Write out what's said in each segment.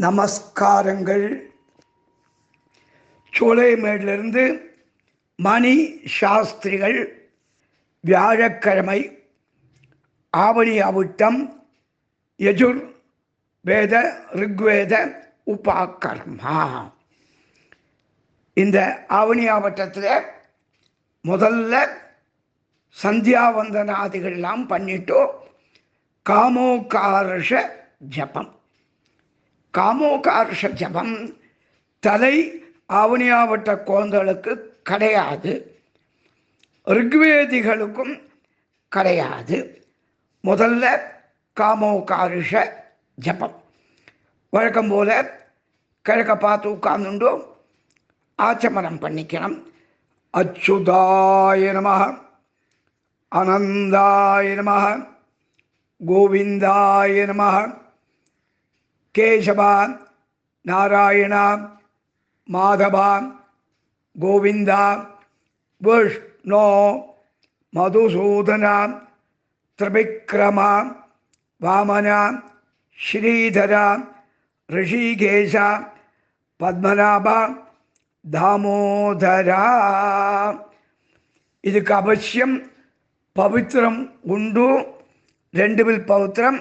நமஸ்காரங்கள். சோலைமேடிலிருந்து மணி சாஸ்திரிகள். வியாழக்கிழமை ஆவணி அவிட்டம் யஜுர் வேத ரிக்வேத உபாகர்மா. இந்த ஆவணி ஆவட்டத்தில் முதல்ல சந்தியாவந்தனாதிகள்லாம் பண்ணிட்டோ காமோகார்ஷ ஜபம். காமோகார்ஷ ஜபம் தலை ஆவணியாவட்ட குழந்தைகளுக்கு கிடையாது, ரிக்வேதிகளுக்கும் கிடையாது. முதல்ல காமோகார்ஷ ஜபம். வழக்கம் போல கிழக்க பார்த்து உட்கார்ந்துண்டோ ஆச்சமனம் பண்ணிக்கணும். அச்சுதாய நமः, அனந்தாய நமः, கோவிந்தாய நமः, கேசவா நாராயணா மாதவா கோவிந்தா விஷ்ணோ மதுசூதனா திரிவிக்ரமா வாமனா ஸ்ரீதரா ரிஷிகேஷா பத்மநாபா தாமோதரா. இதுக்கு அவசியம் பவித்திரம் உண்டு. 2 வில் பவித்திரம்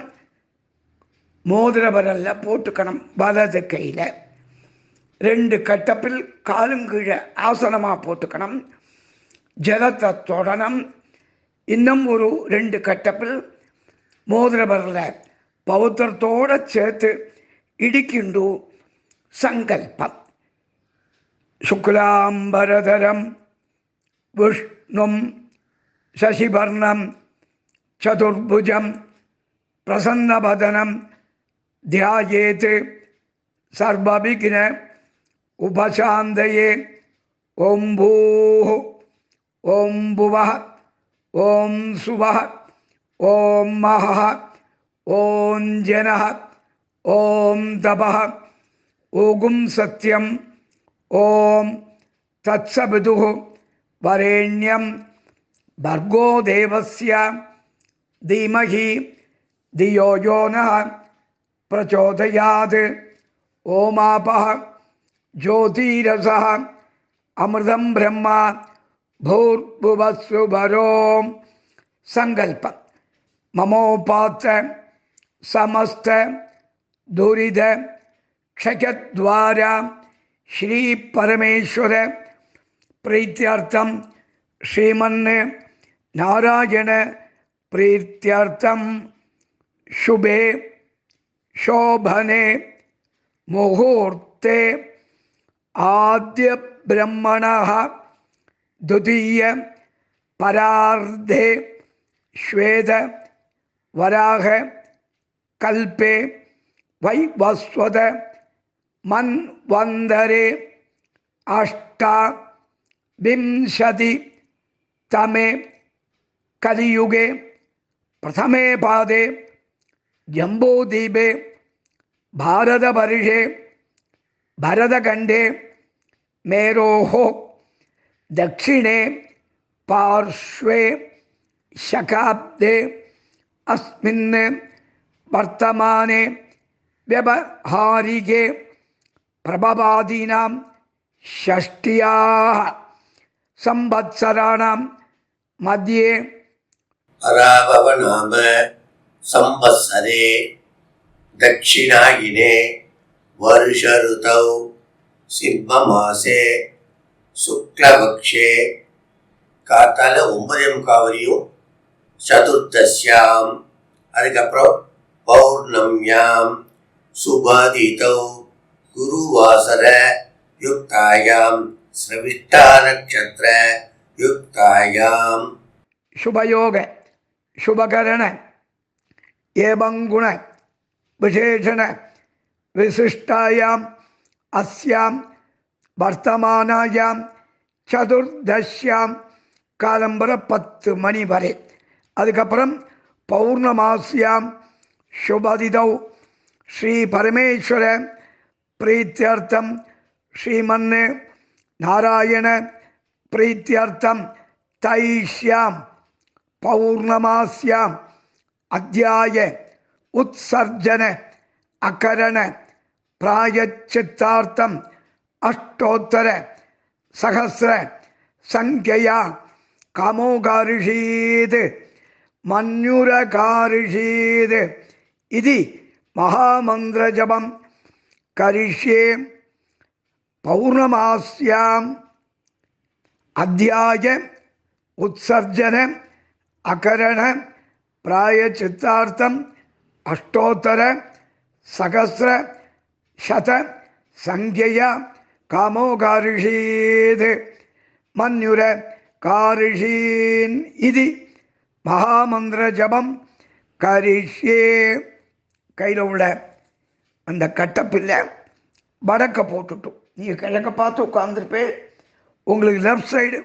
மோதிர வரல்ல போட்டுக்கணும். வலது கையில் 2 கட்டப்பில் காலுங்கீழே ஆசனமாக போட்டுக்கணும். ஜலத்தை தொடணும். இன்னும் ஒரு 2 கட்டப்பில் மோதிர வரல பவித்திரத்தோடு சேர்த்து இடிக்கிண்டு சங்கல்பம். சுக்லாம்பரதரம் விஷ்ணும் சசிவர்ணம் சதுர்புஜம் பிரசன்னவதனம் தியாயேத் சர்வவிக்ன உபசாந்தயே. ஓம் பூः ஓம் புவः ஓம் சுவः ஓம் மஹः ஓம் ஜனः ஓம் தபः ஓகும் சத்யம் ஓம் தத்சவிதுः வரேண்யம் பர்கோ தேவஸ்ய தீமஹி தியோ யோ நः பிரச்சோதயாத். ஓமாபः ஜோதிரசः அமிர்தம் பிரம்மா பூர்புவஸ்சுபரோம். சங்கல்பம். மமோபாத்த சமஸ்த துரித க்ஷயத்வாரா ஸ்ரீ பரமேஸ்வர பிரீத்தியர்த்தம் ஸ்ரீமன் நாராயண பிரீத்தியர்த்தம் சுபே சோபனே முகூர்த்தே ஆத்ய பிரம்மணः துதிய பரார்த்தே ஸ்வேத வராக கல்பே வைவஸ்வத மன்வந்தரே அஷ்டாவிம்சதி தமே கலியுகே பிரதமே பாதே ஜம்பூதீபே பாரதவர்ஷே பரதகண்டே மேரோः தக்ஷிணே பார்ஷ்வே சகாப்தே அஸ்மின் வர்த்தமானே व्यवहारिके प्रभवादीनां षष्ट्याः संवत्सराणां मध्ये अराभवनाम संवत्सरे दक्षिणायिने वर्ष ऋतौ सिंहमासे शुक्लपक्षे காத்தால 9:15 சதுர்தசியாம், அதுக்கப்புறம் பௌர்ணம்யாம் சுபாதிதௌ குருவாசர யுக்தாயாம் ஸ்ரவிஷ்டா நக்ஷத்ர யுக்தாயாம். शुभयोग शुभकरण एवं गुण विशेषण विशिष्टायाम अस्याम वर्तमानायाम चतुर्दश्याम कालंबर 10 मणि वरे. அதுக்கப்புறம் பௌர்ணமாசியாம் शुभदिदौ श्री परमेश्वर प्रीत्यर्थम श्रीमन् नारायण प्रीत्यर्थम तैष्याम पौर्णमास्याम अध्याय उत्सर्जन अकरण பிராயச்சித்தார்த்தம் அஷ்டோத்தர சகசிர சங்கையா காமோகாரிஷீத் மன்யுரகாரிஷீத் இது மகாமந்திர ஜபம் கரிஷ்யே பௌர்ணமாஸ்யாம் அத்தியாய உத்சர்ஜன அகரண பிராயச்சித்தார்த்தம் அஷ்டோத்தர சகசிர சத சங்கையா காமோகாரிஷீத் மன்யுர காரிஷீன் இது மகாமந்திர ஜபம் கரிஷ்யே. கையில் உள்ள அந்த கட்டப்பில்லை வடக்க போட்டுட்டோம். நீங்கள் கிழக்க பார்த்து உட்காந்துருப்பே, உங்களுக்கு லெஃப்ட் சைடு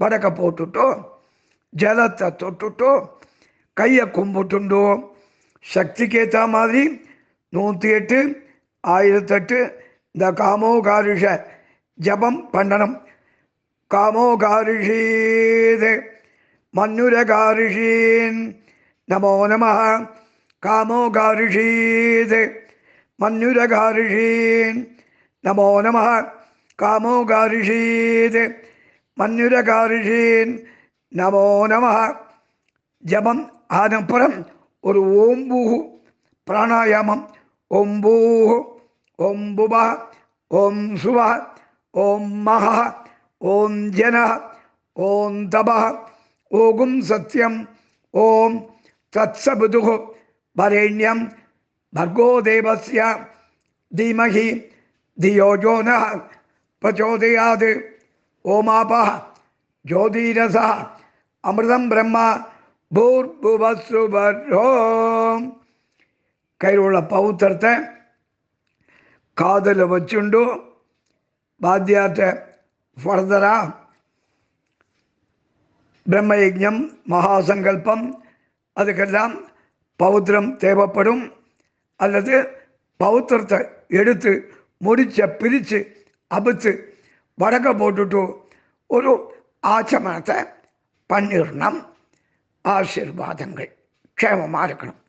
வடக்க போட்டுட்டோ, ஜலத்தை தொட்டுட்டோ, கையை கும்பிட்டுண்டோ, சக்திக்கு ஏற்ற மாதிரி 108 1008 இந்த காமோகாரிஷ ஜபம் பண்ணணும். காமோகாரிஷீத் மன்யுரகாரிஷீன் நமோ நமः. காமோகாரிஷீத் மன்யுரகாரிஷீன் நமோ நமः. காமோகாரிஷீத் மன்யுரகாரிஷீன் நமோ நமः. ஜபம் ஆனப்புறம் ஒரு ஓம்பூஹு பிராணாயாமம். ஓம்பூஹு ஓம் புபா ஓம் சுவா ஓம் மகா ஓம் ஜன ஓம் தபா ஓகும் சத்யம் ஓம் தத்சபுது வரேண்யம் भर्गो देवस्य धीमहि धियो यो नः प्रचोदयात्. ओमापः ज्योतिरसः अमृतं ब्रह्म भूर्भुवस्सुवर्हो. கையில் உள்ள பௌத்திரத்தை காதில் வச்சுண்டு வாத்தியார்ட்ட ஃபர்தராக பிரம்மயஜம் மகாசங்கல்பம் அதுக்கெல்லாம் பௌத்திரம் தேவைப்படும். அல்லது பௌத்திரத்தை எடுத்து முடிச்ச பிரித்து அபுத்து வடக்க போட்டுட்டு ஒரு ஆச்சமனத்தை பண்ணிடணும். ஆசீர்வாதங்கள். க்ஷேமமாக இருக்கணும்.